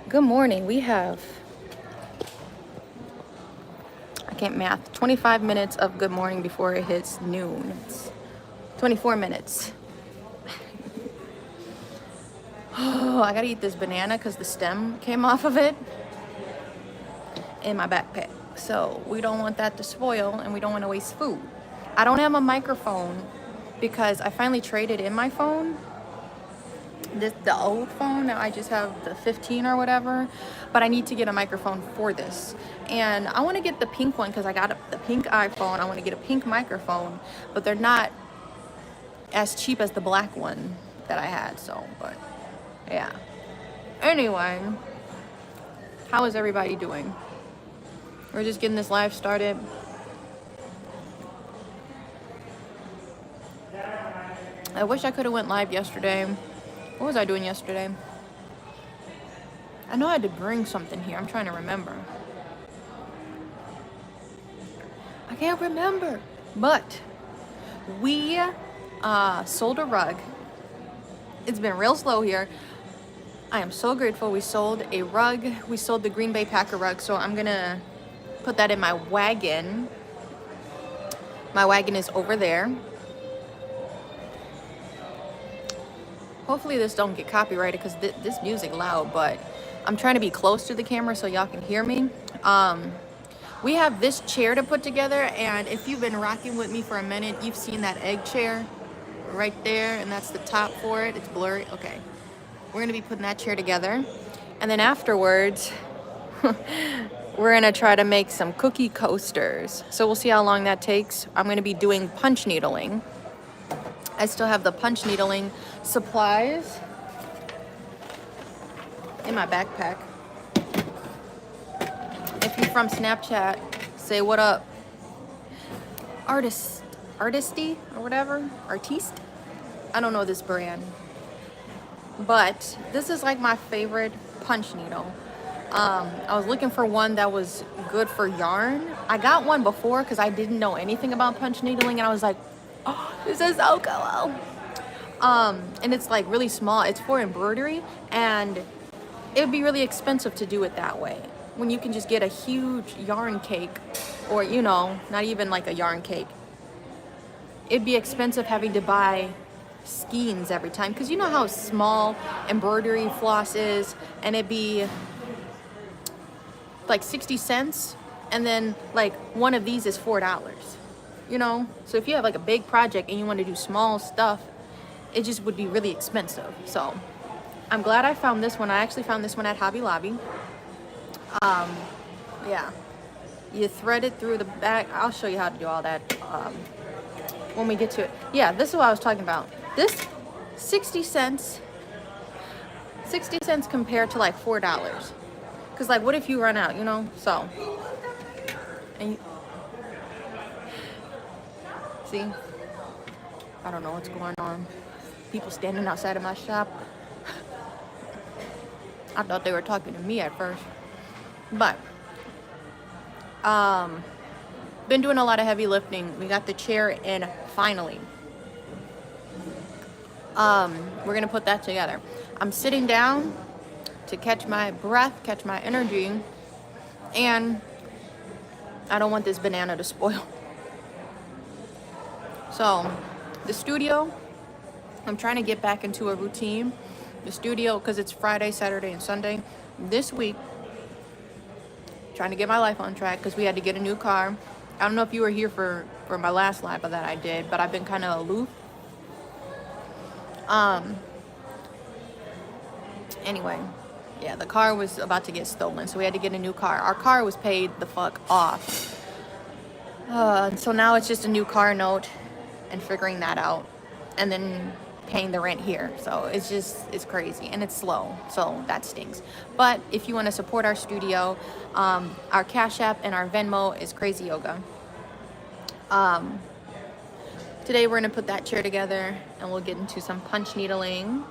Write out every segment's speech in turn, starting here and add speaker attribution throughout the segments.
Speaker 1: Good morning. We have, I can't math, 25 minutes of good morning before it hits noon. It's 24 minutes. Oh, I gotta eat this banana because the stem came off of it in my backpack. So we don't want that to spoil and we don't want to waste food. I don't have a microphone because I finally traded in my phone. The old phone. Now I just have the 15 or whatever, but I need to get a microphone for this, and I want to get the pink one because I got the pink iPhone. I want to get a pink microphone, but they're not as cheap as the black one that I had. So, but yeah, anyway, how is everybody doing? We're just getting this live started. I wish I could have went live yesterday. What was I doing yesterday? I know I had to bring something here. I'm trying to remember. I can't remember. But we sold a rug. It's been real slow here. I am so grateful. We sold a rug. We sold the Green Bay Packer rug. So I'm going to put that in my wagon. My wagon is over there. Hopefully this don't get copyrighted because this music loud, but I'm trying to be close to the camera so y'all can hear me. We have this chair to put together, and if you've been rocking with me for a minute, you've seen that egg chair right there, and that's the top for it. It's blurry. Okay. We're gonna be putting that chair together. And then afterwards, we're gonna try to make some cookie coasters. So we'll see how long that takes. I'm gonna be doing punch needling. I still have the punch needling supplies in my backpack. If you're from Snapchat, say what up. Artisty or whatever, Artiste. I don't know this brand, but this is like my favorite punch needle. I was looking for one that was good for yarn. I got one before because I didn't know anything about punch needling, and I was like, oh, this is so cool. And it's like really small. It's for embroidery, and it would be really expensive to do it that way when you can just get a huge yarn cake, or not even like a yarn cake. It'd be expensive having to buy skeins every time, because you know how small embroidery floss is, and it'd be like 60 cents, and then like one of these is $4. So if you have like a big project and you want to do small stuff, it just would be really expensive. So I'm glad I found this one. I actually found this one at Hobby Lobby. Yeah, you thread it through the back. I'll show you how to do all that when we get to it. Yeah, this is what I was talking about. This 60 cents compared to like $4, because like what if you run out, so, and see, I don't know what's going on. People standing outside of my shop. I thought they were talking to me at first. But been doing a lot of heavy lifting. We got the chair in finally. We're gonna put that together. I'm sitting down to catch my breath, catch my energy, and I don't want this banana to spoil. So the studio, I'm trying to get back into a routine. The studio, because it's Friday, Saturday, and Sunday this week, trying to get my life on track because we had to get a new car. I don't know if you were here for my last live that I did, but I've been kind of aloof. Anyway, yeah, the car was about to get stolen, so we had to get a new car. Our car was paid the fuck off. So now it's just a new car note and figuring that out, and then paying the rent here. So it's crazy, and it's slow, so that stinks. But if you want to support our studio, our Cash App and our Venmo is CrazyYoga. Today we're gonna put that chair together and we'll get into some punch needling.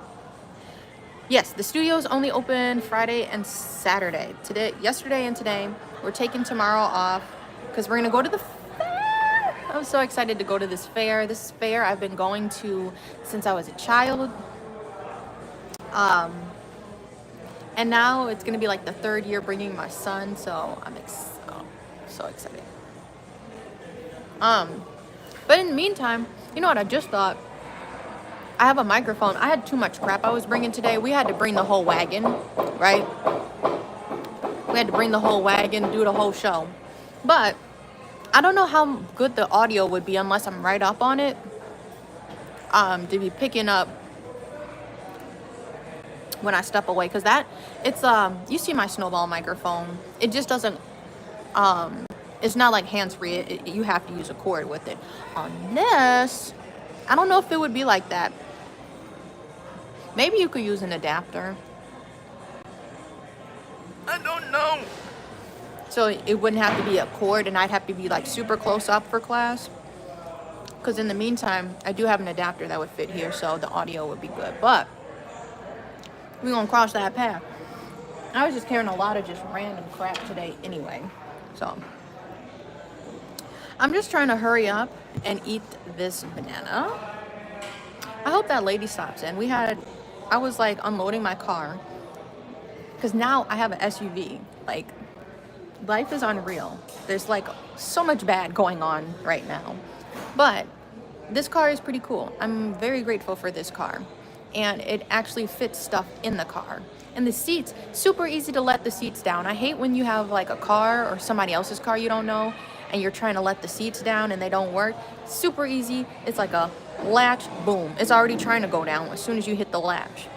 Speaker 1: Yes, the studio's only open Friday and Saturday. Yesterday and today. We're taking tomorrow off because we're gonna go to the fair. I'm so excited to go to this fair. This fair I've been going to since I was a child. And now it's gonna be like the 3rd year bringing my son, so I'm so excited. But in the meantime, you know what I just thought? I have a microphone. I had too much crap I was bringing today. We had to bring the whole wagon, right? We had to bring the whole wagon, do the whole show. But I don't know how good the audio would be unless I'm right up on it. To be picking up when I step away, because it's you see my snowball microphone. It just doesn't it's not like hands-free. You have to use a cord with it. On this, I don't know if it would be like that. Maybe you could use an adapter. I don't know. So it wouldn't have to be a cord, and I'd have to be like super close up for class. Because in the meantime, I do have an adapter that would fit here, so the audio would be good. But we're gonna cross that path. I was just carrying a lot of just random crap today anyway. So I'm just trying to hurry up and eat this banana. I hope that lady stops in. I was like unloading my car because now I have an SUV. Like, life is unreal. There's like so much bad going on right now. But this car is pretty cool. I'm very grateful for this car. And it actually fits stuff in the car. And the seats, super easy to let the seats down. I hate when you have like a car or somebody else's car you don't know and you're trying to let the seats down and they don't work. Super easy. It's like a latch, boom. It's already trying to go down as soon as you hit the latch.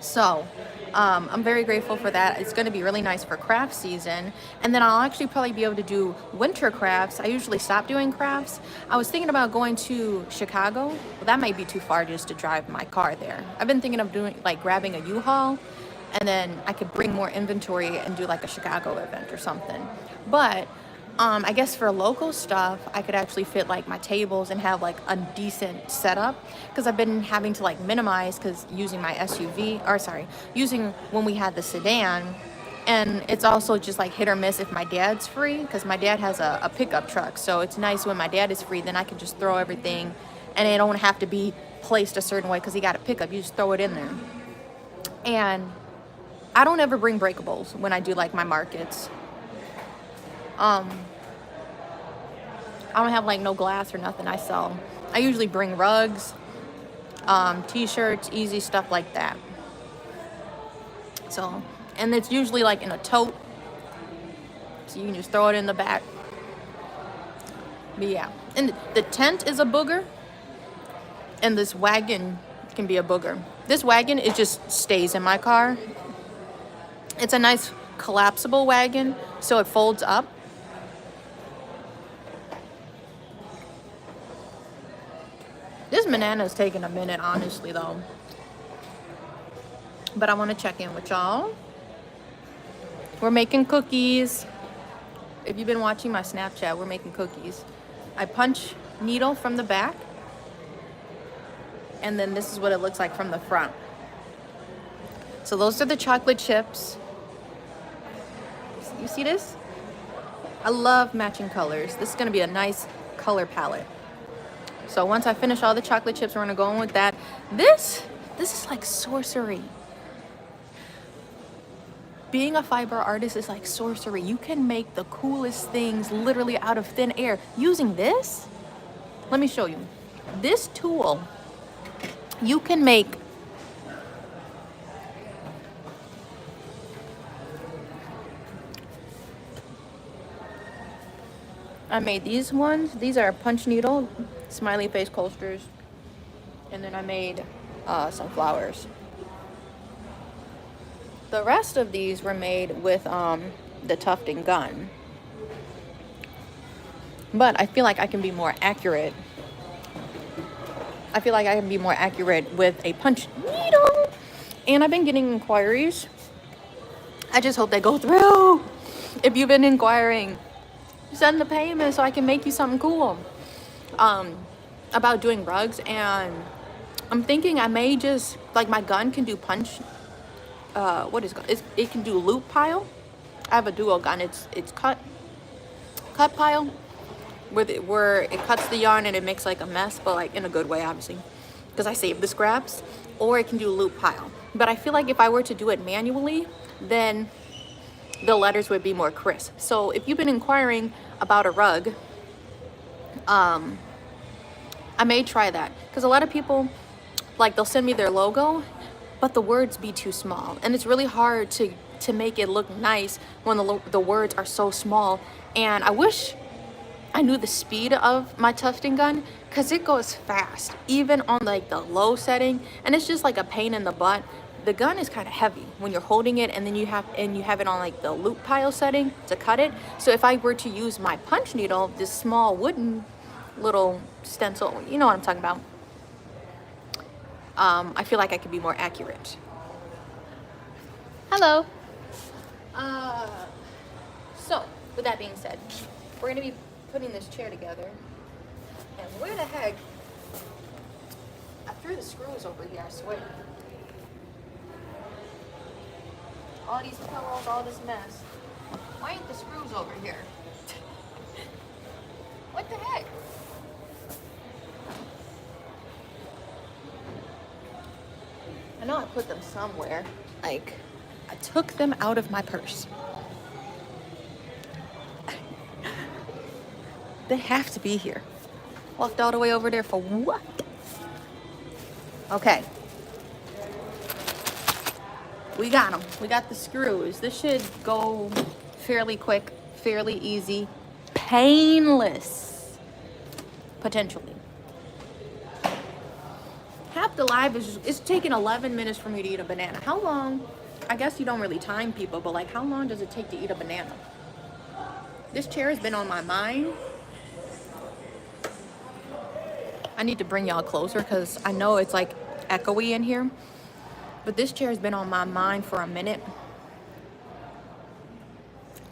Speaker 1: So I'm very grateful for that. It's going to be really nice for craft season. And then I'll actually probably be able to do winter crafts. I usually stop doing crafts. I was thinking about going to Chicago. Well, that might be too far just to drive my car there. I've been thinking of doing like grabbing a U-Haul, and then I could bring more inventory and do like a Chicago event or something. But I guess for local stuff, I could actually fit like my tables and have like a decent setup, because I've been having to like minimize because using my using when we had the sedan, and it's also just like hit or miss if my dad's free, because my dad has a pickup truck. So it's nice when my dad is free, then I can just throw everything and it don't have to be placed a certain way because he got a pickup. You just throw it in there. And I don't ever bring breakables when I do like my markets. I don't have like no glass or nothing I sell. I usually bring rugs, t-shirts, easy stuff like that. So, and it's usually like in a tote, so you can just throw it in the back. But yeah, and the tent is a booger, and this wagon can be a booger. This wagon, it just stays in my car. It's a nice collapsible wagon, so it folds up. This banana is taking a minute, honestly, though. But I want to check in with y'all. We're making cookies. If you've been watching my Snapchat, we're making cookies. I punch needle from the back. And then this is what it looks like from the front. So those are the chocolate chips. You see this? I love matching colors. This is going to be a nice color palette. So once I finish all the chocolate chips, we're gonna go in with that. This is like sorcery. Being a fiber artist is like sorcery. You can make the coolest things literally out of thin air using this. Let me show you. This tool, you can make I made these ones. These are punch needle smiley face coasters, and then I made some flowers. The rest of these were made with the tufting gun, but I feel like I can be more accurate. I feel like I can be more accurate with a punch needle, and I've been getting inquiries. I just hope they go through. If you've been inquiring, send the payment so I can make you something cool. About doing rugs, and I'm thinking I may just, like, my gun can do punch, it can do loop pile. I have a dual gun. It's cut pile where it cuts the yarn and it makes like a mess, but like in a good way, obviously. because I save the scraps, or it can do loop pile. But I feel like if I were to do it manually, then the letters would be more crisp. So if you've been inquiring about a rug, I may try that, because a lot of people, like, they'll send me their logo, but the words be too small, and it's really hard to make it look nice when the words are so small. And I wish I knew the speed of my tufting gun, because it goes fast even on like the low setting, and it's just like a pain in the butt. The gun is kind of heavy when you're holding it, and then you have it on like the loop pile setting to cut it. So if I were to use my punch needle, this small wooden little stencil, you know what I'm talking about, I feel like I could be more accurate. Hello. So with that being said, we're gonna be putting this chair together. And where the heck, I threw the screws over here, I swear. All these pillows, all this mess. Why ain't the screws over here? What the heck? I know I put them somewhere. Like, I took them out of my purse. They have to be here. Walked all the way over there for what? Okay. We got them. We got the screws. This should go fairly quick, fairly easy, painless, potentially. Half the live is, it's taking 11 minutes for me to eat a banana. How long? I guess you don't really time people, but like, how long does it take to eat a banana? This chair has been on my mind. I need to bring y'all closer because I know it's like echoey in here. But this chair has been on my mind for a minute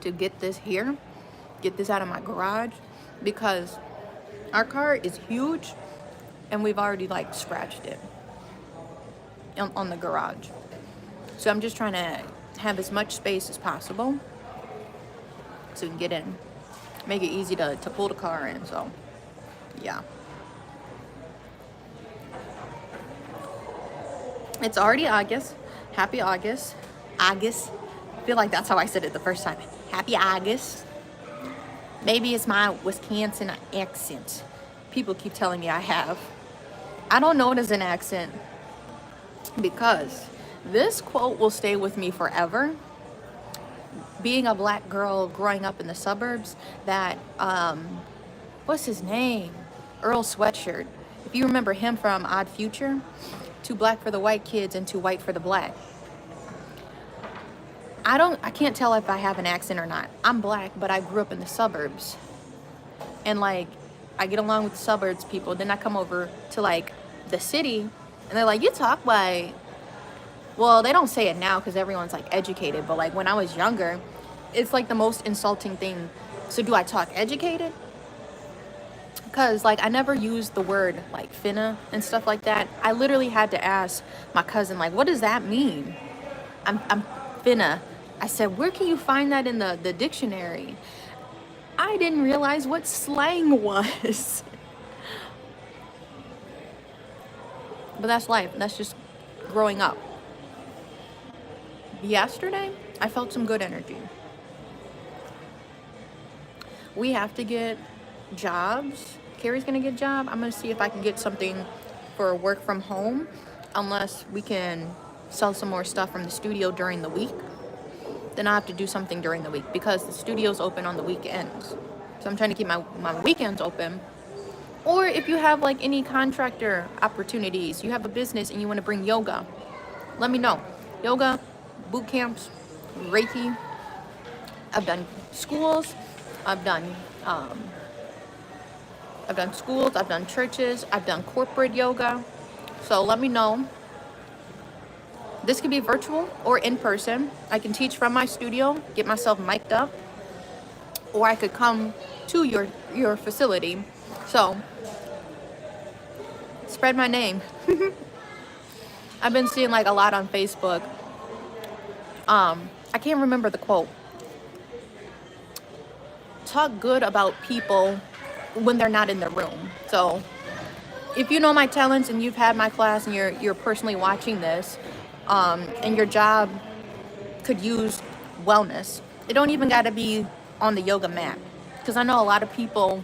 Speaker 1: to get this here, get this out of my garage, because our car is huge and we've already like scratched it on the garage. So I'm just trying to have as much space as possible so we can get in, make it easy to pull the car in. So yeah. It's already August. Happy August. August. I feel like that's how I said it the first time. Happy August. Maybe it's my Wisconsin accent. People keep telling me I have. I don't know it as an accent because this quote will stay with me forever. Being a black girl growing up in the suburbs, that, what's his name? Earl Sweatshirt. If you remember him from Odd Future, too black for the white kids and too white for the black. I can't tell if I have an accent or not. I'm black, but I grew up in the suburbs. And like, I get along with the suburbs people. Then I come over to like the city and they're like, you talk white. Well, they don't say it now because everyone's like educated. But like when I was younger, it's like the most insulting thing. So do I talk educated? Because like I never used the word like finna and stuff like that. I literally had to ask my cousin, like, what does that mean? I'm finna. I said, where can you find that in the dictionary? I didn't realize what slang was. But that's life. That's just growing up. Yesterday, I felt some good energy. We have to get jobs. Carrie's gonna get a job. I'm gonna see if I can get something for work from home, unless we can sell some more stuff from the studio during the week. Then I have to do something during the week because the studio's open on the weekends. So I'm trying to keep my weekends open. Or if you have like any contractor opportunities, you have a business and you want to bring yoga, let me know. Yoga, boot camps, Reiki. I've done schools. I've done schools, I've done churches, I've done corporate yoga. So let me know. This could be virtual or in person. I can teach from my studio, get myself mic'd up, or I could come to your facility. So spread my name. I've been seeing like a lot on Facebook. I can't remember the quote. Talk good about people when they're not in the room. So if you know my talents and you've had my class and you're personally watching this, and your job could use wellness, it don't even got to be on the yoga mat. Because I know a lot of people,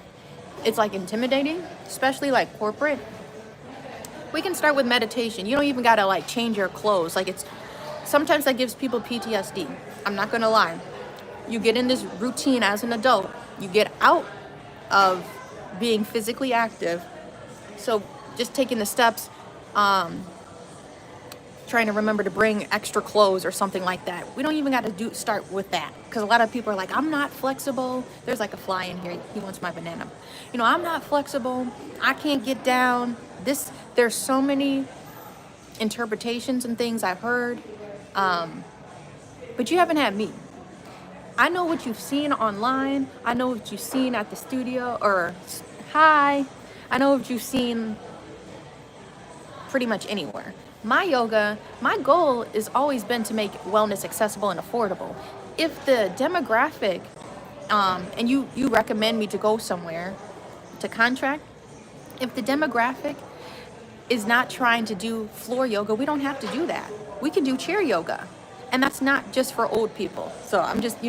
Speaker 1: it's like intimidating, especially like corporate. We can start with meditation. You don't even got to like change your clothes. Like, it's sometimes that gives people PTSD. I'm not going to lie. You get in this routine as an adult, you get out of being physically active. So just taking the steps, trying to remember to bring extra clothes or something like that. We don't even got to start with that, because a lot of people are like, I'm not flexible. There's like a fly in here. He wants my banana. I'm not flexible. I can't get down. There's so many interpretations and things I've heard, but you haven't had me. I know what you've seen online. I know what you've seen at the studio, or hi. I know what you've seen pretty much anywhere. My yoga, my goal has always been to make wellness accessible and affordable. If the demographic, and you recommend me to go somewhere to contract, if the demographic is not trying to do floor yoga, we don't have to do that. We can do chair yoga. And that's not just for old people. So I'm just,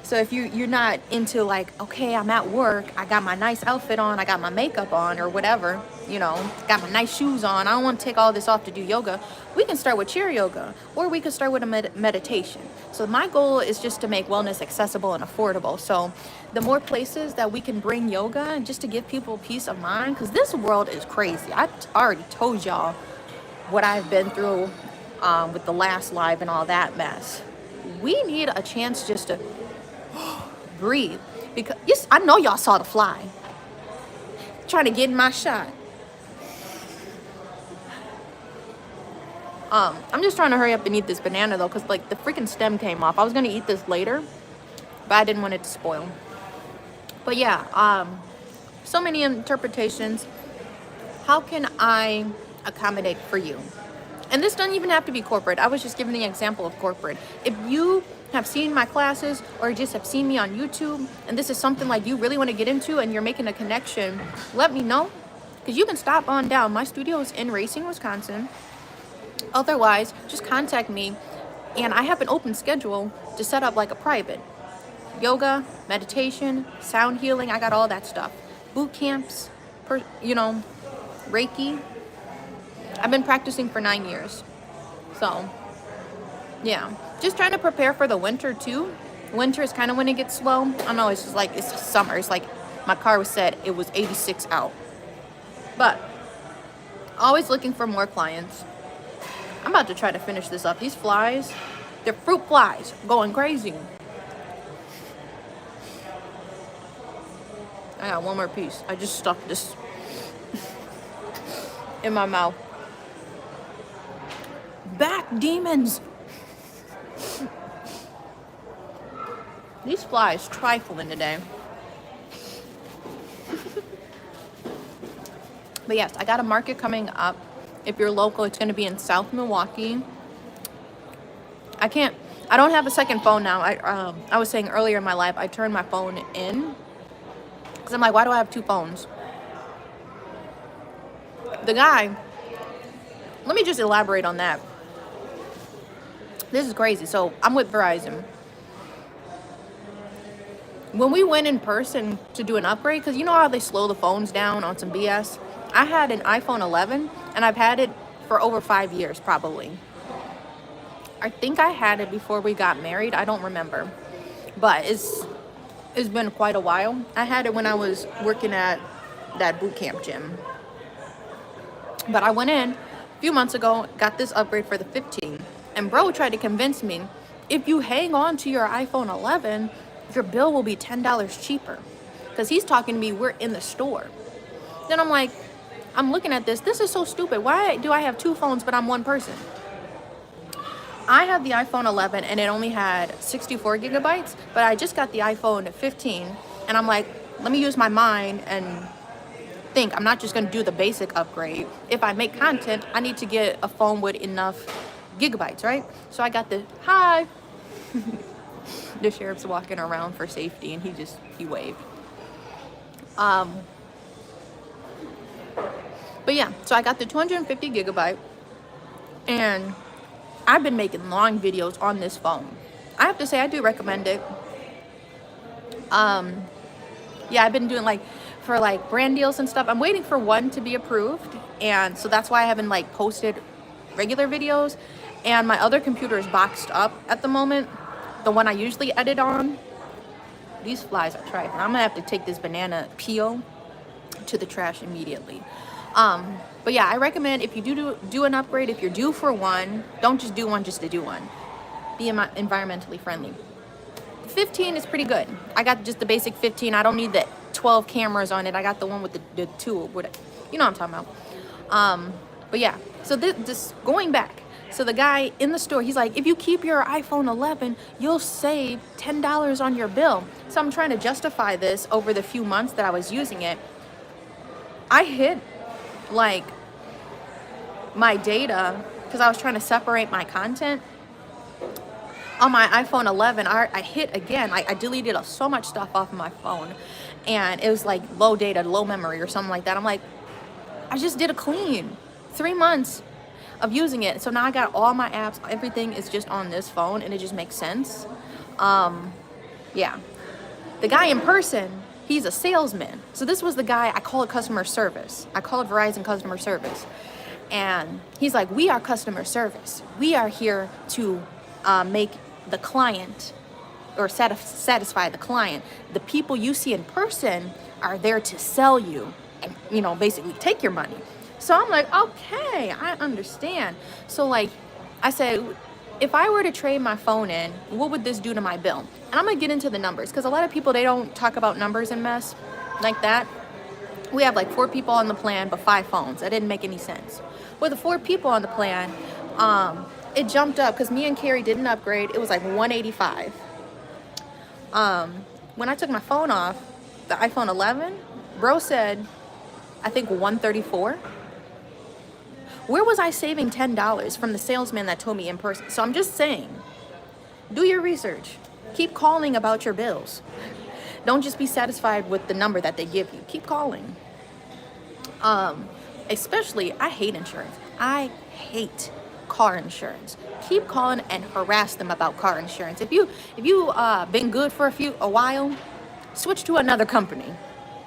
Speaker 1: so if you're not into like, okay, I'm at work, I got my nice outfit on, I got my makeup on or whatever, got my nice shoes on, I don't want to take all this off to do yoga, we can start with chair yoga, or we could start with a meditation. So my goal is just to make wellness accessible and affordable. So the more places that we can bring yoga, just to give people peace of mind, because this world is crazy. I already told y'all what I've been through with the last live and all that mess. We need a chance just to breathe, because yes, I know y'all saw the fly trying to get in my shot. I'm just trying to hurry up and eat this banana though, because like the freaking stem came off. I was gonna eat this later, but I didn't want it to spoil. But yeah, so many interpretations. How can I accommodate for you? And this doesn't even have to be corporate. I was just giving the example of corporate. If you have seen my classes or just have seen me on YouTube, and this is something like you really want to get into and you're making a connection, let me know, because you can stop on down. My studio is in Racine, Wisconsin. Otherwise, just contact me, and I have an open schedule to set up like a private yoga, meditation, sound healing. I got all that stuff. Boot camps, Reiki. I've been practicing for 9 years. So, yeah. Just trying to prepare for the winter, too. Winter is kind of when it gets slow. I know, it's just like, it's summer. It's like my car was said it was 86 out. But, always looking for more clients. I'm about to try to finish this up. These flies, they're fruit flies, going crazy. I got one more piece. I just stuffed this in my mouth. Back demons. These flies trifling today. But yes, I got a market coming up. If you're local, it's going to be in South Milwaukee. I don't have a second phone now. I was saying earlier in my life, I turned my phone in. Because I'm like, why do I have two phones? The guy, let me just elaborate on that. This is crazy. So I'm with Verizon. When we went in person to do an upgrade, because you know how they slow the phones down on some BS? I had an iPhone 11, and I've had it for over 5 years, probably. I think I had it before we got married. I don't remember. But it's been quite a while. I had it when I was working at that boot camp gym. But I went in a few months ago, got this upgrade for the 15. And bro tried to convince me, if you hang on to your iPhone 11, your bill will be $10 cheaper. Because he's talking to me, we're in the store. Then I'm like, I'm looking at this. This is so stupid. Why do I have two phones, but I'm one person? I have the iPhone 11, and it only had 64 gigabytes. But I just got the iPhone 15. And I'm like, let me use my mind and think. I'm not just going to do the basic upgrade. If I make content, I need to get a phone with enough gigabytes, right? So I got the, hi. The sheriff's walking around for safety, and he waved. But But yeah, so I got the 250 gigabyte, and I've been making long videos on this phone. I have to say, I do recommend it. Yeah, I've been doing like for like brand deals and stuff. I'm waiting for one to be approved, and so that's why I haven't like posted regular videos. And my other computer is boxed up at the moment, the one I usually edit on. These flies are trifling. I'm gonna have to take this banana peel to the trash immediately. But yeah, I recommend if you do an upgrade, if you're due for one, don't just do one just to do one. Be environmentally friendly. 15 is pretty good. I got just the basic 15. I don't need the 12 cameras on it. I got the one with the two, you know what I'm talking about. But yeah, so this going back. So the guy in the store, he's like, if you keep your iPhone 11, you'll save $10 on your bill. So I'm trying to justify this over the few months that I was using it. I hit like my data because I was trying to separate my content. On my iPhone 11, I hit again. I deleted so much stuff off of my phone, and it was like low data, low memory or something like that. I'm like, I just did a clean 3 months of using it. So now I got all my apps, everything is just on this phone, and it just makes sense. Yeah. The guy in person, he's a salesman. So this was the guy, I call it customer service. I call it Verizon customer service. And he's like, we are customer service. We are here to make the client or satisfy the client. The people you see in person are there to sell you and, you know, basically take your money. So I'm like, okay, I understand. So like I said, if I were to trade my phone in, what would this do to my bill? And I'm gonna get into the numbers because a lot of people, they don't talk about numbers in mess like that. We have like 4 people on the plan, but 5 phones. That didn't make any sense. With the 4 people on the plan, it jumped up because me and Carrie did an upgrade. It was like $185. When I took my phone off, the iPhone 11, bro said, I think $134. Where was I saving $10 from the salesman that told me in person? So I'm just saying, do your research. Keep calling about your bills. Don't just be satisfied with the number that they give you. Keep calling. Especially, I hate insurance. I hate car insurance. Keep calling and harass them about car insurance. If you been good for a while, switch to another company.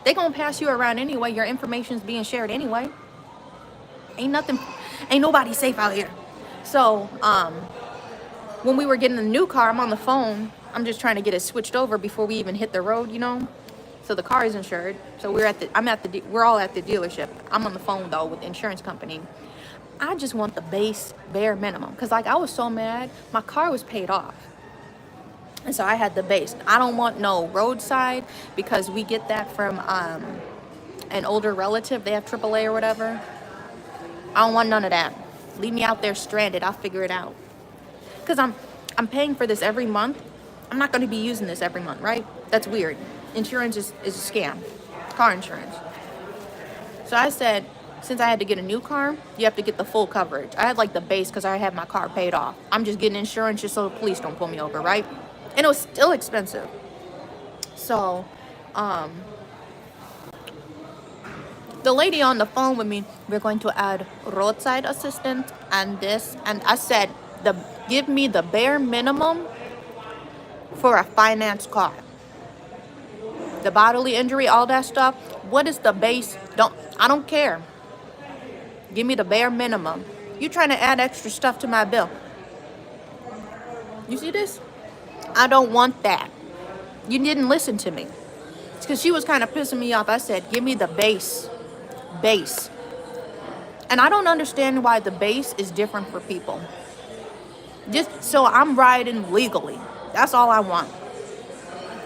Speaker 1: They gonna pass you around anyway. Your information's being shared anyway. Ain't nobody safe out here. So when we were getting a new car, I'm on the phone. I'm just trying to get it switched over before we even hit the road, you know. So the car is insured. So we're all at the dealership. I'm on the phone though with the insurance company. I just want the bare minimum because like I was so mad. My car was paid off, and so I had the base. I don't want no roadside because we get that from an older relative. They have AAA or whatever. I don't want none of that. Leave me out there stranded. I'll figure it out. Because I'm paying for this every month. I'm not going to be using this every month, right? That's weird. Insurance is a scam. Car insurance. So I said, since I had to get a new car, you have to get the full coverage. I had like the base because I had my car paid off. I'm just getting insurance just so the police don't pull me over, right? And it was still expensive. So, the lady on the phone with me, we're going to add roadside assistance and this. And I said, give me the bare minimum for a finance car. The bodily injury, all that stuff. What is the base? I don't care. Give me the bare minimum. You trying to add extra stuff to my bill. You see this? I don't want that. You didn't listen to me. It's because she was kind of pissing me off. I said, give me the base. And I don't understand why the base is different for people. Just so I'm riding legally. That's all I want.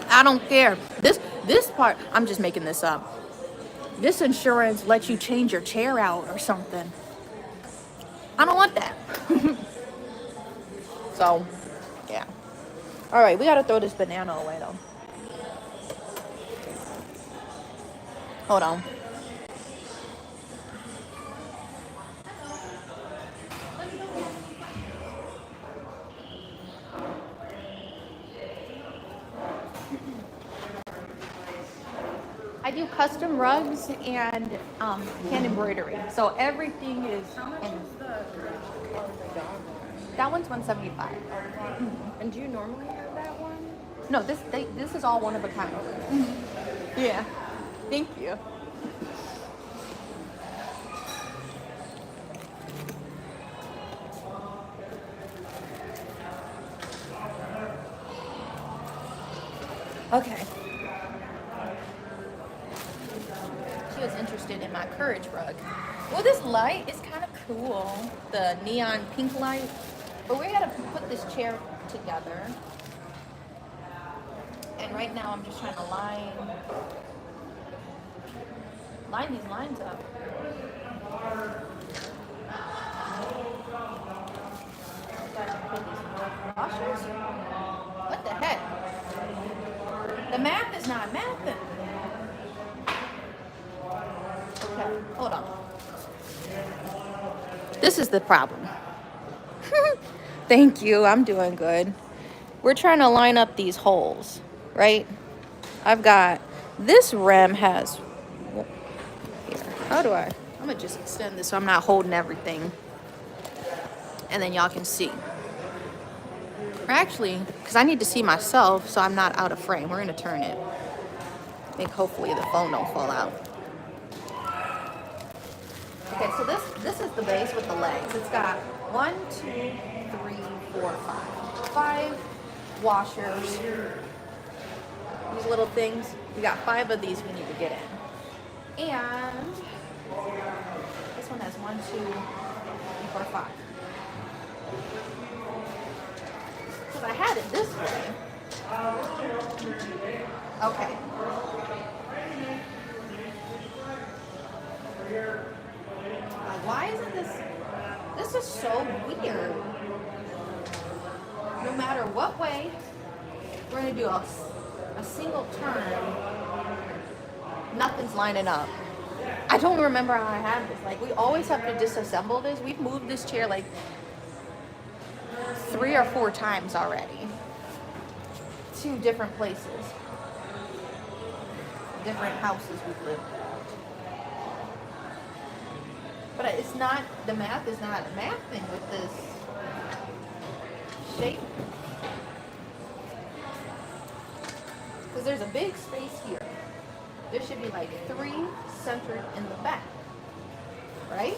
Speaker 1: I don't care. This part, I'm just making this up. This insurance lets you change your chair out or something. I don't want that. So, yeah. All right, we got to throw this banana away, though. Hold on. I do custom rugs and hand embroidery. So everything is in. That one's 175.
Speaker 2: And do you normally have that one?
Speaker 1: No, this is all one of a kind. Yeah. Thank you. Okay. She was interested in my courage rug. Well, this light is kind of cool. The neon pink light. But we gotta put this chair together. And right now I'm just trying to line these lines up. So I can put these washers. What the heck? The math is not mathing. Okay, hold on. This is the problem. Thank you, I'm doing good. We're trying to line up these holes, right? I've got, this rim has, here, how do I'm gonna just extend this so I'm not holding everything. And then y'all can see. Or actually, because I need to see myself so I'm not out of frame. We're gonna turn it. I think hopefully the phone don't fall out. Okay, so this is the base with the legs. It's got 1, 2, 3, 4, 5. 5 washers. These little things. We got 5 of these we need to get in. And this one has 1, 2, 3, 4, 5. Because I had it this way. Okay. Why isn't this is so weird. No matter what way, we're gonna do a single turn. Nothing's lining up. I don't remember how I had this. Like, we always have to disassemble this. We've moved this chair like 3 or 4 times already. 2 different places. Different houses we've lived in. But it's not, the math is not a math thing with this shape. Because there's a big space here. There should be like 3 centered in the back. Right?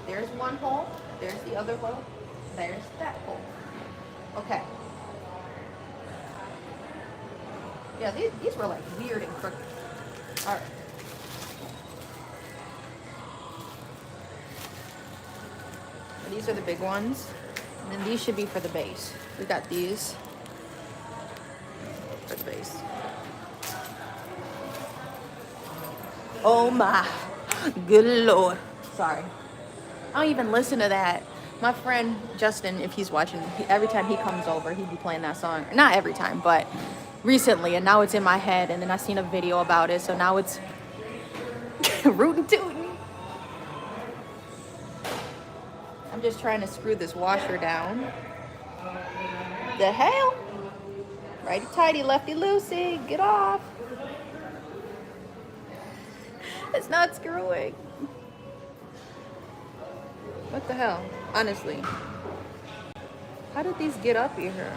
Speaker 1: There's one hole. There's the other hole. There's that hole. Okay. Yeah, these were like weird and crooked. Alright. These are the big ones. And then these should be for the base. We got these for the base. Oh my good Lord. Sorry. I don't even listen to that. My friend Justin, if he's watching, every time he comes over, he'd be playing that song. Not every time, but recently. And now it's in my head. And then I seen a video about it. So now it's rootin' tootin'. I'm just trying to screw this washer down. The hell? Righty tighty, lefty loosey. Get off. It's not screwing. What the hell? Honestly. How did these get up here?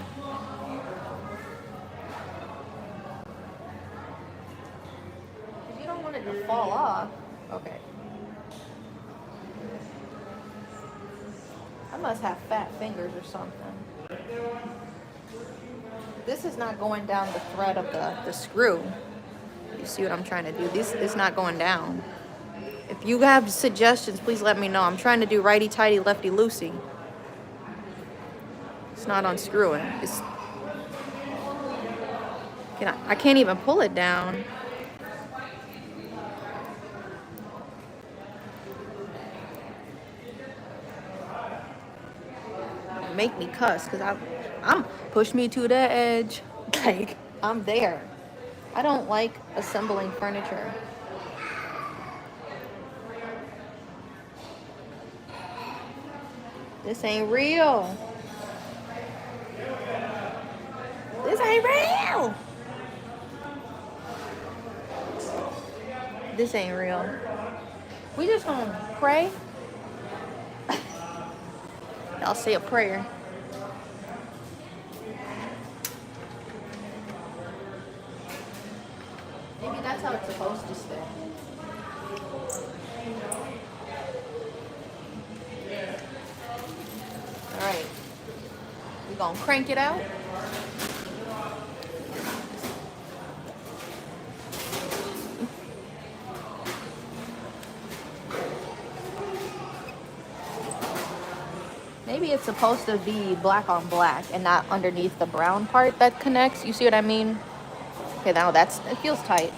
Speaker 1: You don't want it to fall off. Okay. I must have fat fingers or something. This is not going down the thread of the screw. You see what I'm trying to do? This is not going down. If you have suggestions, please let me know. I'm trying to do righty-tighty, lefty-loosey. It's not unscrewing. I can't even pull it down. Make me cuss because I'm push me to the edge. Like, I'm there. I don't like assembling furniture. This ain't real. This ain't real. This ain't real. We just gonna pray. I'll say a prayer. Maybe that's how it's supposed to stay. All right. We gonna crank it out. Maybe it's supposed to be black on black and not underneath the brown part that connects. You see what I mean? Okay, now it feels tight.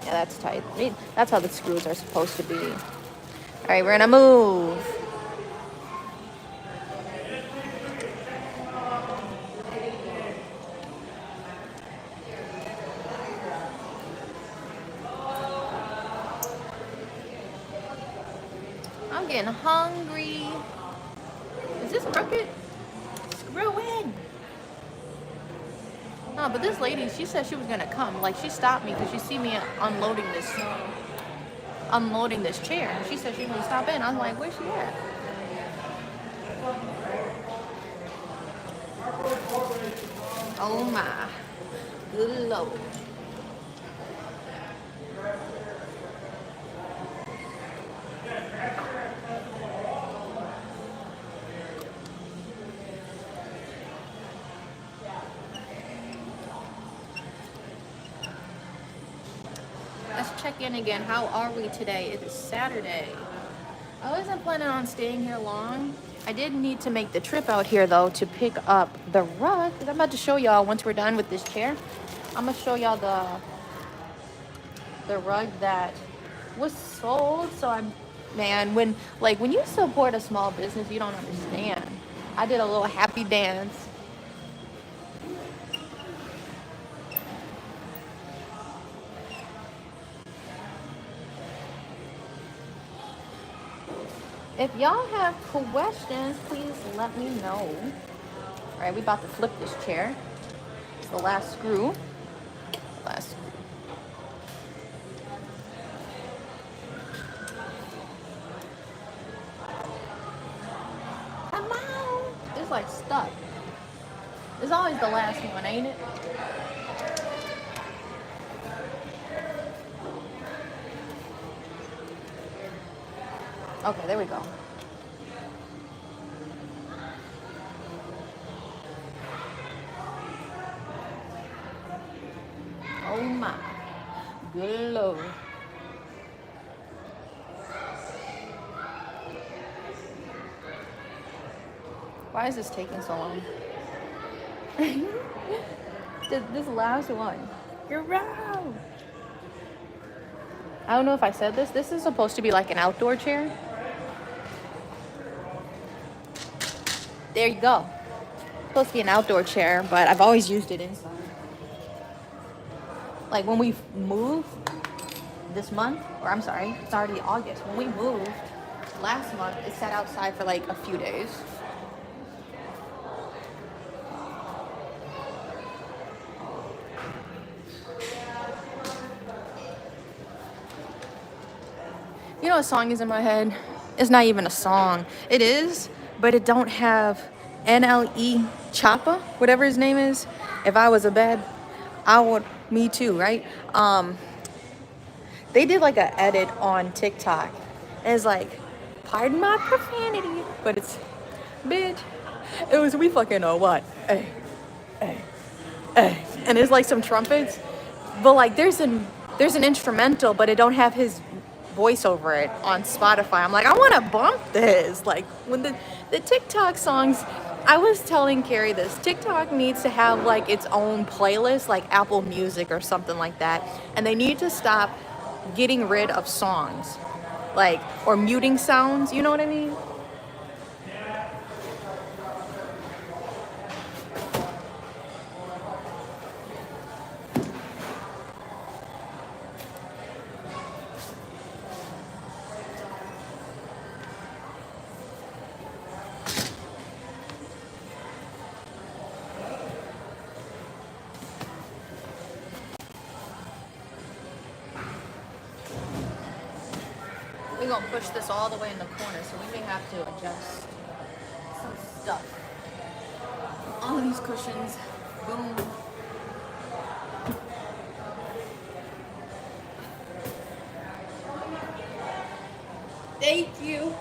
Speaker 1: Yeah, that's tight. I mean, that's how the screws are supposed to be. All right, we're gonna move. I'm getting hungry. Is this crooked? Screw in. No, but this lady, she said she was gonna come. Like, she stopped me because she see me unloading this chair. She said she was gonna stop in. I was like, where's she at? Oh my, good Lord. Let's check in again. How are we today? It is Saturday. I wasn't planning on staying here long. I did need to make the trip out here though to pick up the rug. I'm about to show y'all once we're done with this chair. I'm gonna show y'all the rug that was sold. So when you support a small business, you don't understand. I did a little happy dance. If y'all have questions, please let me know. All right, we about to flip this chair. It's the last screw. Last screw. Come on. It's like stuck. It's always the last one, ain't it? Okay, there we go. Oh my, good Lord. Why is this taking so long? This last one. You're wrong. I don't know if I said this. This is supposed to be like an outdoor chair. There you go. It's supposed to be an outdoor chair, but I've always used it inside. Like when we moved this month, or I'm sorry, it's already August. When we moved last month, it sat outside for like a few days. You know what song is in my head? It's not even a song. It is, but it don't have NLE Choppa, whatever his name is. If I was a bad, I would, me too, right? They did like an edit on TikTok. And it's like, pardon my profanity, but it's, bitch, it was we fucking know what. Hey, hey, hey. And it's like some trumpets, but like there's an instrumental, but it don't have his voice over it on Spotify. I'm like, I want to bump this. Like when the TikTok songs, I was telling Carrie this, TikTok needs to have like its own playlist, like Apple Music or something like that. And they need to stop getting rid of songs, like, or muting sounds, you know what I mean? we're gonna push this all the way in the corner, so we may have to adjust some stuff. All of these cushions, boom. Thank you.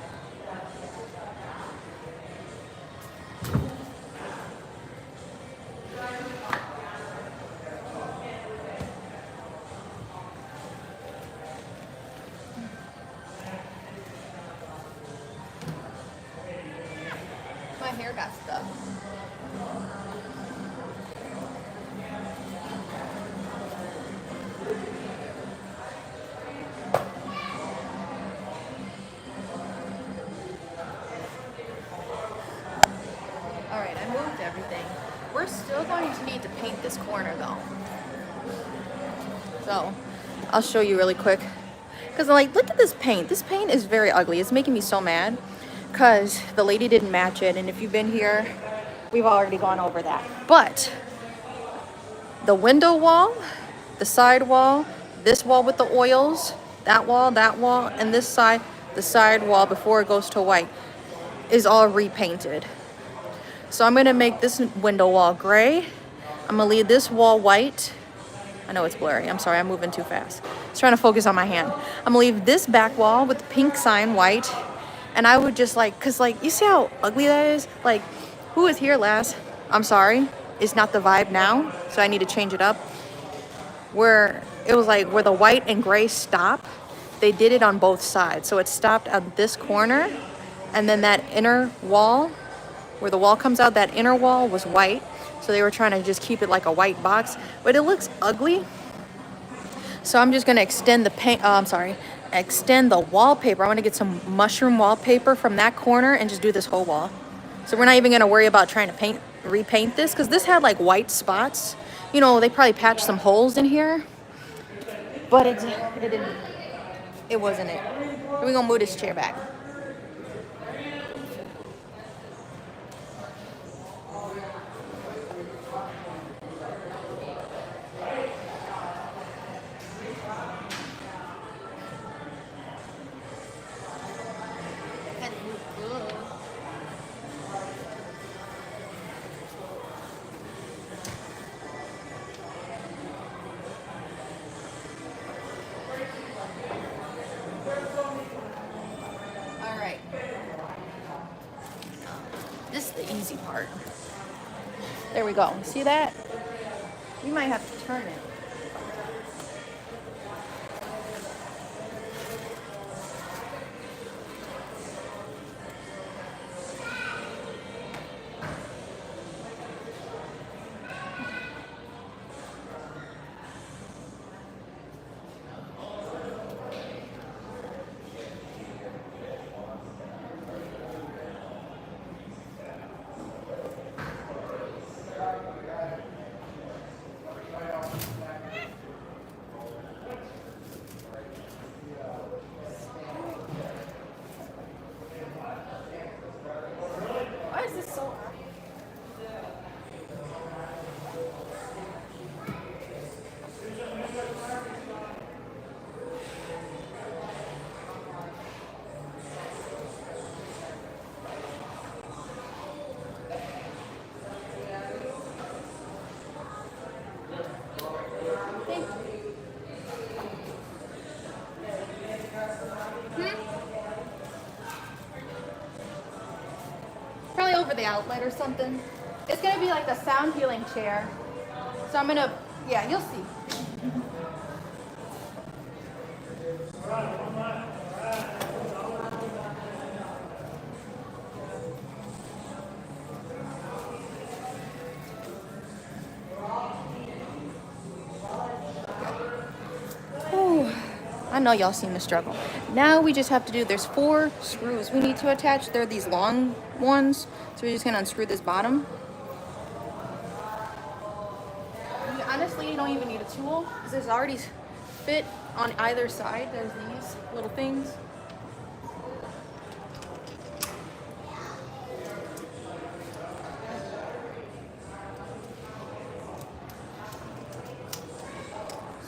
Speaker 1: My hair got stuck. Alright, I moved everything. We're still going to need to paint this corner though. So, I'll show you really quick. Because like, look at this paint. This paint is very ugly. It's making me so mad. Because the lady didn't match it. And if you've been here, we've already gone over that. But, the window wall, the side wall, this wall with the oils, that wall, and this side, the side wall before it goes to white, is all repainted. So I'm gonna make this window wall gray. I'm gonna leave this wall white. I know it's blurry, I'm sorry, I'm moving too fast. I was trying to focus on my hand. I'm gonna leave this back wall with the pink sign white. And I would just like, cause like, you see how ugly that is? Like, who was here last? I'm sorry, it's not the vibe now, so I need to change it up. Where it was like, where the white and gray stop, they did it on both sides. So it stopped at this corner, and then that inner wall, where the wall comes out, that inner wall was white. So they were trying to just keep it like a white box, but it looks ugly. So I'm just gonna extend the paint, extend the wallpaper. I wanna get some mushroom wallpaper from that corner and just do this whole wall. So we're not even gonna worry about trying to repaint this, because this had like white spots. You know, they probably patched some holes in here, but it wasn't it. We're gonna move this chair back. This is the easy part. There we go. See that? We might have to turn it. Why is this so... Probably over the outlet or something. It's gonna be like the sound healing chair. So I'm gonna, yeah, you'll see. Ooh, I know y'all seen the struggle. Now we just have to do, there's 4 screws we need to attach. They're these long ones. So we're just gonna unscrew this bottom. You honestly don't even need a tool, because there's already fit on either side. There's these little things.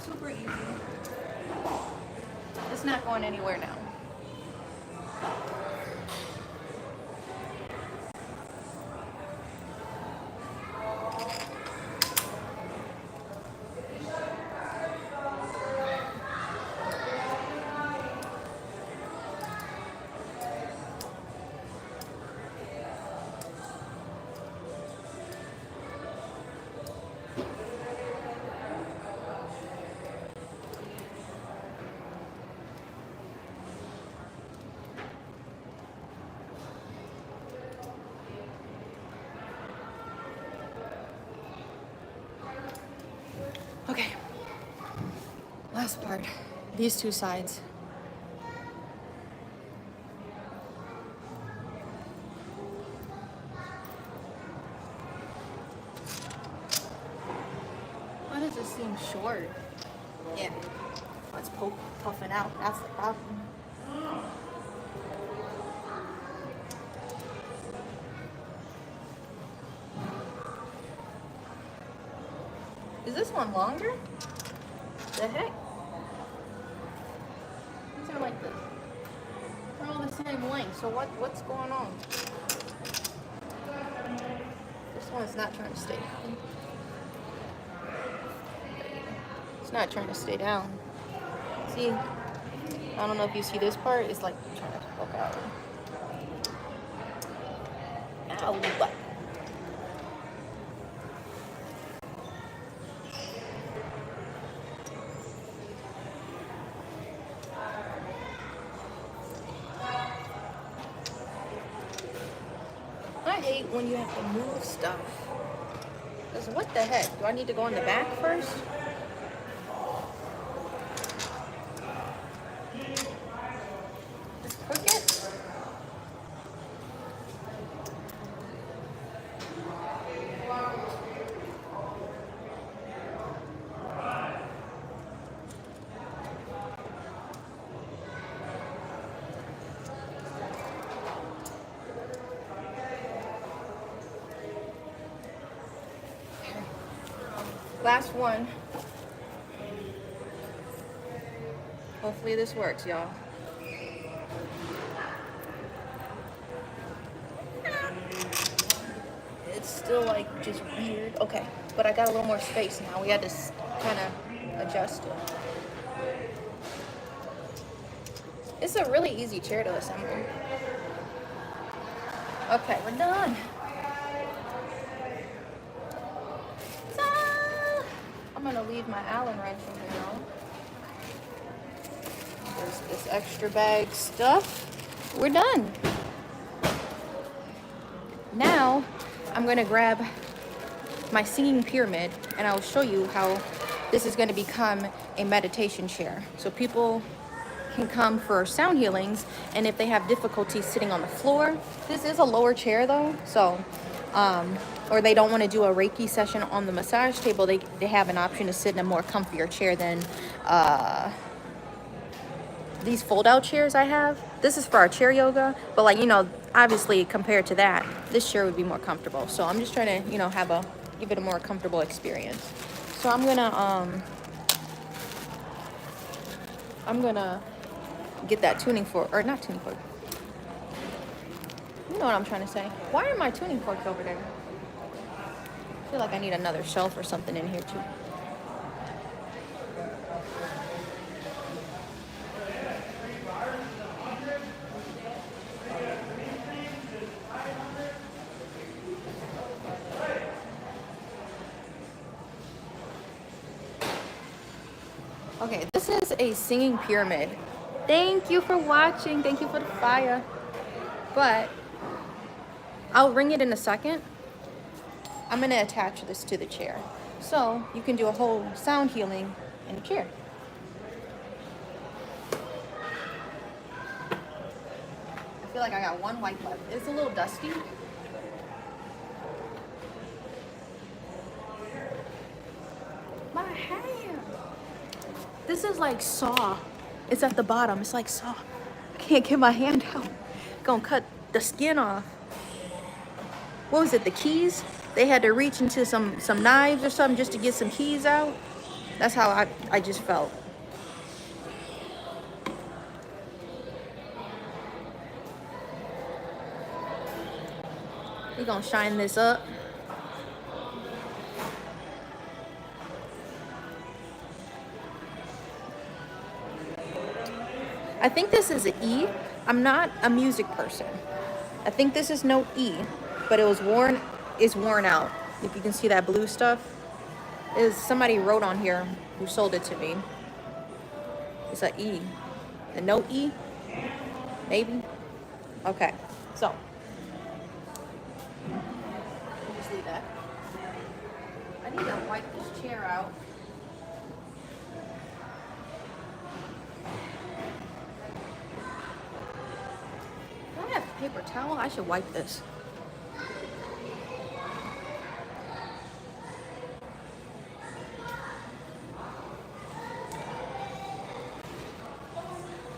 Speaker 1: Super easy. It's not going anywhere now. last part. These two sides. Why does it seem short? Yeah. It's puffing out. That's the problem. Is this one longer? The heck? These are like they're all the same length. So what's going on? This one's not trying to stay down. It's not trying to stay down. See? I don't know if you see this part. It's like trying to poke out. Ow. I hate when you have to move stuff. Because what the heck? Do I need to go in the back first? Just hook it? Last one. Hopefully this works, y'all. It's still like just weird. Okay, but I got a little more space now. We had to kind of adjust it. It's a really easy chair to assemble. Okay, we're done. I'm gonna leave my Allen wrench in here now. There's this extra bag stuff. We're done. Now, I'm gonna grab my singing pyramid and I'll show you how this is gonna become a meditation chair. So people can come for sound healings, and if they have difficulty sitting on the floor, this is a lower chair though, so or they don't want to do a Reiki session on the massage table, they have an option to sit in a more comfier chair than these fold-out chairs I have. This is for our chair yoga, but like, you know, obviously compared to that, this chair would be more comfortable. So I'm just trying to, you know, give it a more comfortable experience. So I'm gonna get that tuning fork, or not tuning fork. You know what I'm trying to say. Why are my tuning forks over there? I feel like I need another shelf or something in here too. Okay, this is a singing pyramid. Thank you for watching. Thank you for the fire. But I'll ring it in a second. I'm gonna attach this to the chair. So you can do a whole sound healing in a chair. I feel like I got one wipe left. It's a little dusty. My hand. This is like saw. It's at the bottom. It's like saw. I can't get my hand out. Gonna cut the skin off. What was it? The keys? They had to reach into some knives or something just to get some keys out. That's how I just felt. We're gonna shine this up. I think this is an E. I'm not a music person. I think this is note E, but it's worn out. If you can see that blue stuff, somebody wrote on here who sold it to me. It's an E. The note E? Maybe? Okay, so. Just leave that. I need to wipe this chair out. paper towel. I should wipe this.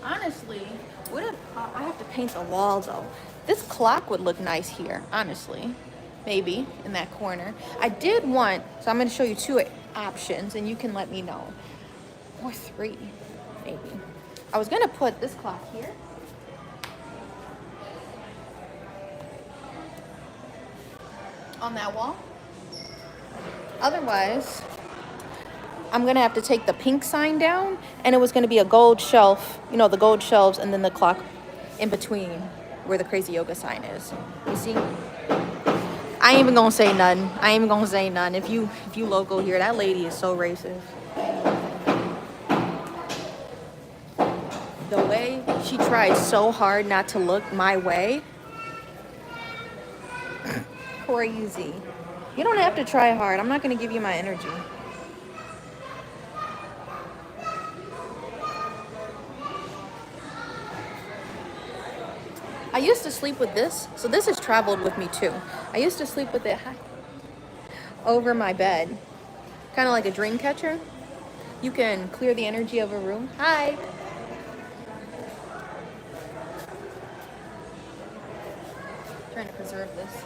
Speaker 1: Honestly, what if I have to paint the walls though? This clock would look nice here, honestly. Maybe in that corner. I did want, so I'm going to show you two options and you can let me know. Or three, maybe. I was going to put this clock here. On that wall. Otherwise, I'm gonna have to take the pink sign down, and it was gonna be a gold shelf, you know, the gold shelves, and then the clock in between where the CrazyYoga sign is. You see? I ain't even gonna say none. I ain't even gonna say none. If you local here, that lady is so racist. The way she tried so hard not to look my way. Crazy. You don't have to try hard. I'm not gonna give you my energy. I used to sleep with this, so this has traveled with me too. I used to sleep with it over my bed, kind of like a dream catcher. You can clear the energy of a room. Hi. Trying to preserve this.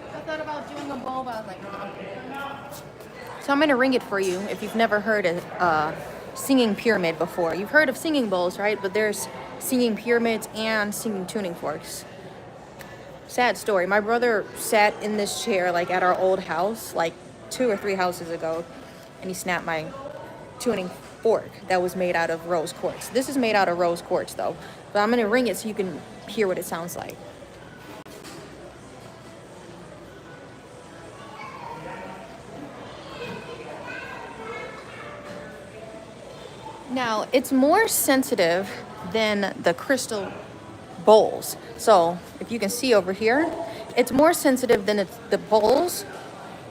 Speaker 1: I thought about doing a bowl, but I was like, so I'm gonna ring it for you if you've never heard a singing pyramid before. You've heard of singing bowls, right? But there's singing pyramids and singing tuning forks. Sad story. My brother sat in this chair like at our old house, like 2 or 3 houses ago, and he snapped my tuning fork that was made out of rose quartz. This is made out of rose quartz though, but I'm gonna ring it so you can hear what it sounds like. Now, it's more sensitive than the crystal bowls. So, if you can see over here, it's more sensitive than the bowls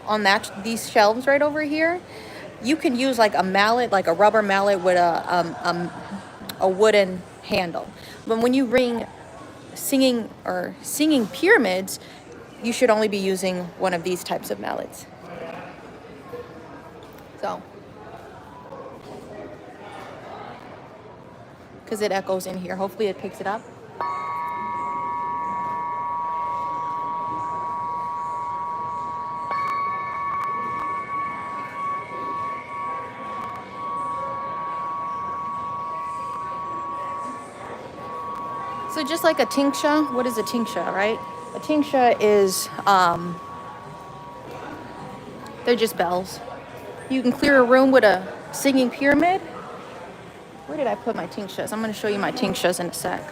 Speaker 1: on these shelves right over here. You can use like a mallet, like a rubber mallet with a wooden handle. But when you ring singing pyramids, you should only be using one of these types of mallets. So, because it echoes in here. Hopefully it picks it up. So just like a tingsha, what is a tingsha, right? A tingsha is, they're just bells. You can clear a room with a singing pyramid. Where did I put my tinkshas? I'm going to show you my tinkshas in a sec.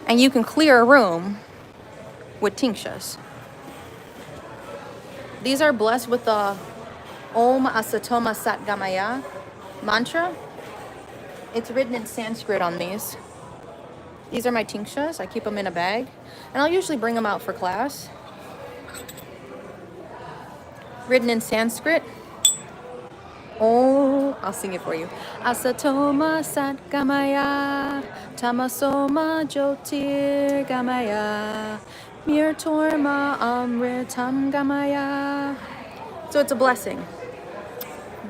Speaker 1: And you can clear a room with tinkshas. These are blessed with the Om Asatoma Sat Gamaya mantra. It's written in Sanskrit on these. These are my tinkshas. I keep them in a bag. And I'll usually bring them out for class. Written in Sanskrit. Oh, I'll sing it for you. Asatoma Sat Gamaya, Tamasoma Jyotir Gamaya, Mirtorma Amritam Gamaya. So it's a blessing.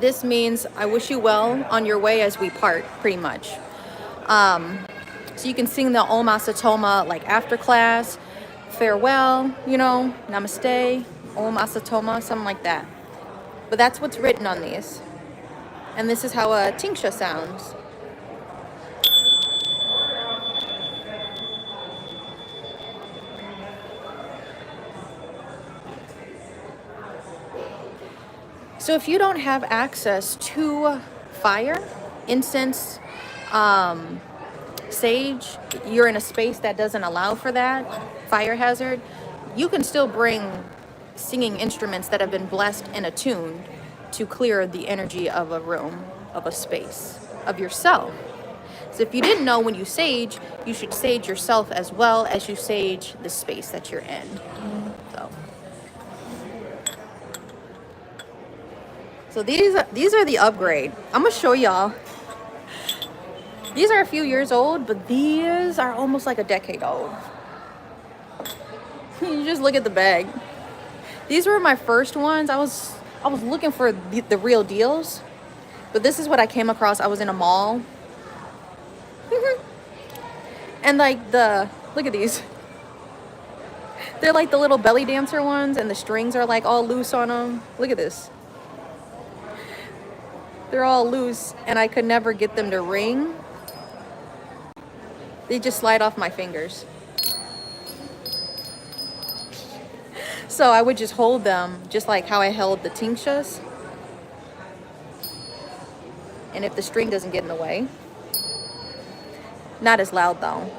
Speaker 1: This means I wish you well on your way as we part, pretty much. So you can sing the Om Asatoma like after class, farewell, you know, namaste, Om Asatoma, something like that. But that's what's written on these. And this is how a tingsha sounds. So if you don't have access to fire, incense, sage, you're in a space that doesn't allow for that, fire hazard, you can still bring singing instruments that have been blessed and attuned to clear the energy of a room, of a space, of yourself. So if you didn't know, when you sage, you should sage yourself as well as you sage the space that you're in. So these are the upgrade. I'm gonna show y'all. These are a few years old, but these are almost like a decade old. You just look at the bag. These were my first ones. I was looking for the real deals, but this is what I came across. I was in a mall. And like look at these. They're like the little belly dancer ones, and the strings are like all loose on them. Look at this. They're all loose, and I could never get them to ring. They just slide off my fingers. So I would just hold them just like how I held the tinctures. And if the string doesn't get in the way. Not as loud though.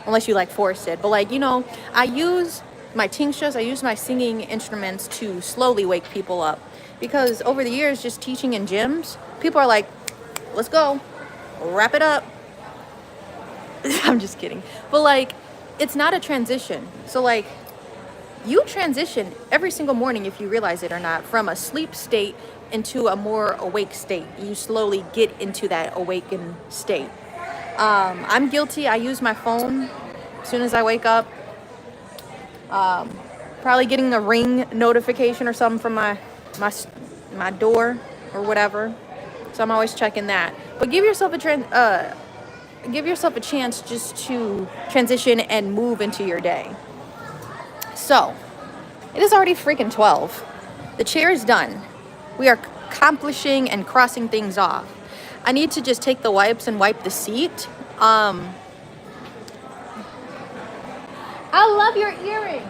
Speaker 1: Unless you like force it. But like, you know, I use my tinctures, I use my singing instruments to slowly wake people up. Because over the years, just teaching in gyms, people are like, let's go, wrap it up. I'm just kidding. But like, it's not a transition. So like, you transition every single morning, if you realize it or not, from a sleep state into a more awake state. You slowly get into that awakened state. I'm guilty. I use my phone as soon as I wake up. Probably getting a ring notification or something from my door or whatever. So I'm always checking that. But give yourself a chance just to transition and move into your day. So it is already freaking 12. The chair is done. We are accomplishing and crossing things off. I need to just take the wipes and wipe the seat. I love your earrings.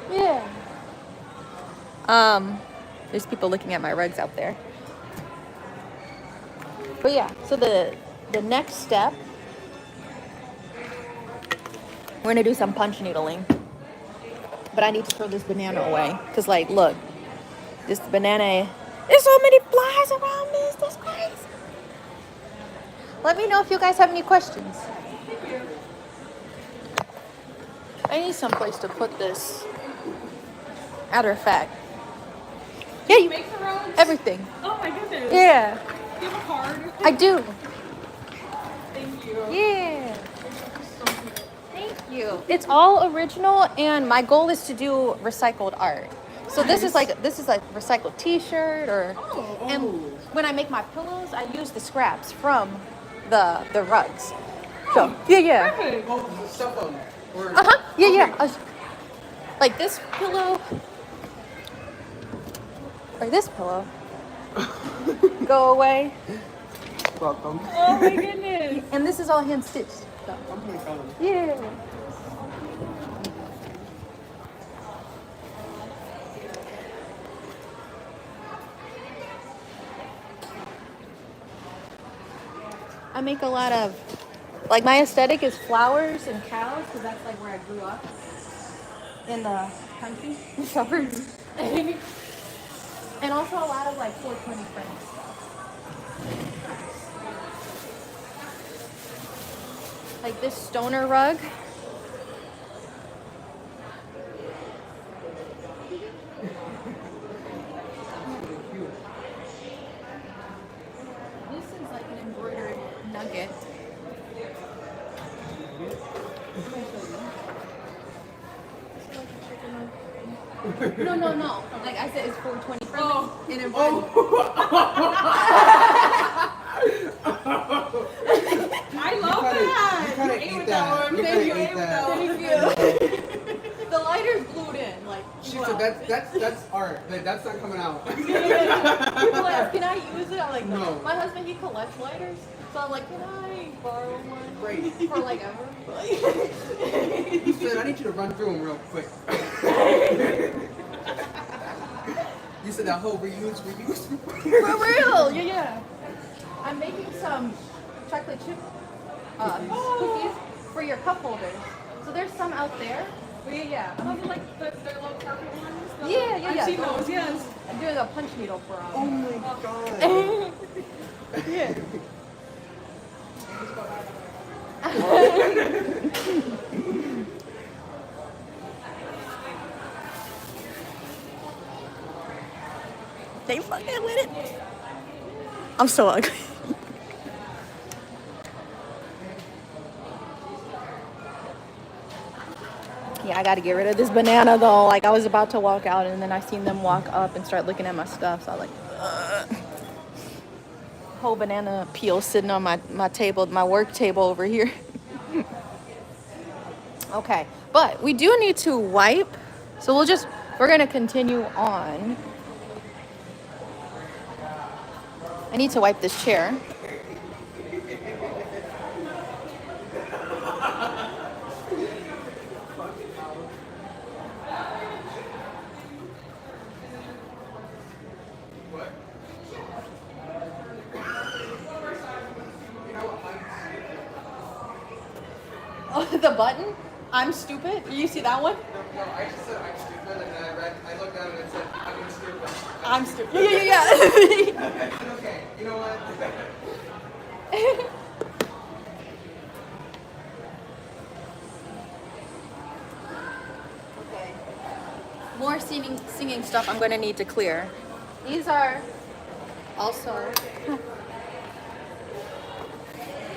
Speaker 1: Yeah. There's people looking at my rugs out there. But yeah, so the next step, we're gonna do some punch needling. But I need to throw this banana away. Cause like, look, this banana, there's so many flies around this. That's crazy. Let me know if you guys have any questions. I need some place to put this. Matter of fact. Yeah, you
Speaker 2: make the roads?
Speaker 1: Everything.
Speaker 2: Oh my goodness.
Speaker 1: Yeah.
Speaker 2: Do you have a card?
Speaker 1: I do.
Speaker 2: Thank you.
Speaker 1: Yeah. Thank you. It's all original, and my goal is to do recycled art. So this is like recycled T-shirt, or and when I make my pillows, I use the scraps from the rugs. So yeah.
Speaker 2: Perfect.
Speaker 3: Oh, the cell phone.
Speaker 1: Yeah. Like this pillow or this pillow. Go away.
Speaker 3: Welcome.
Speaker 2: Oh my goodness.
Speaker 1: And this is all hand stitched. So.
Speaker 3: I'm pretty proud of it.
Speaker 1: Yeah. I make a lot of, like, my aesthetic is flowers and cows, because that's like where I grew up in the country, suburbs. And also a lot of like 420 friends stuff. Like this stoner rug. This is like an embroidered nugget. No. Like I said, it's 420 friendly.
Speaker 2: Oh.
Speaker 1: And embroidered.
Speaker 2: I love that.
Speaker 3: You kind of ate that. You kind of ate that.
Speaker 1: Thank you. The lighter's glued in, like.
Speaker 3: She said that's art. Like, that's not coming out.
Speaker 1: People ask, can I use it? I'm like,
Speaker 3: No.
Speaker 1: My husband, he collects lighters, so I'm like, can I borrow one?
Speaker 3: Great.
Speaker 1: For like ever.
Speaker 3: He said, I need you to run through them real quick. You said that whole reuse.
Speaker 1: For real, yeah. I'm making some chocolate chip cookies for your cup holders. So there's some out there. Yeah.
Speaker 2: Those are like the little purple ones.
Speaker 1: Yeah.
Speaker 2: I've seen those, yes.
Speaker 1: I'm doing a punch needle for them.
Speaker 3: Oh my god.
Speaker 1: Yeah. They fucking with it. I'm so ugly. Yeah, I gotta get rid of this banana though. Like I was about to walk out and then I seen them walk up and start looking at my stuff. So I was like, ugh. Whole banana peel sitting on my table, my work table over here. Okay, but we do need to wipe. So we're gonna continue on. I need to wipe this chair. Oh, the button? I'm stupid. You see that one?
Speaker 3: No, I just said I'm stupid, and then I looked at it and said I'm stupid.
Speaker 1: I'm stupid. Yeah.
Speaker 3: I said, okay, you know what?
Speaker 1: Okay. More singing stuff I'm gonna need to clear. These are also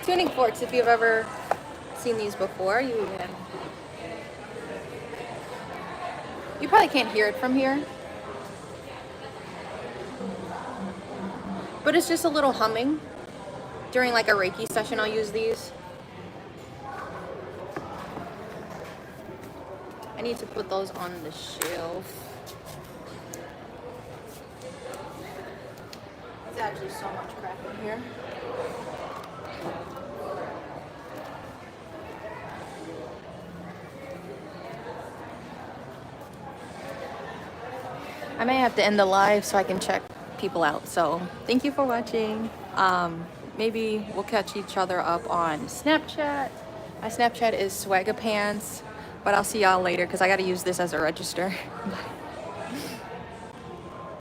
Speaker 1: tuning forks. If you've ever seen these before, you probably can't hear it from here. But it's just a little humming. During like a Reiki session, I'll use these. I need to put those on the shelf. There's actually so much crap in here. I may have to end the live so I can check people out. So thank you for watching. Maybe we'll catch each other up on Snapchat. My Snapchat is swagapants, but I'll see y'all later because I got to use this as a register. Bye.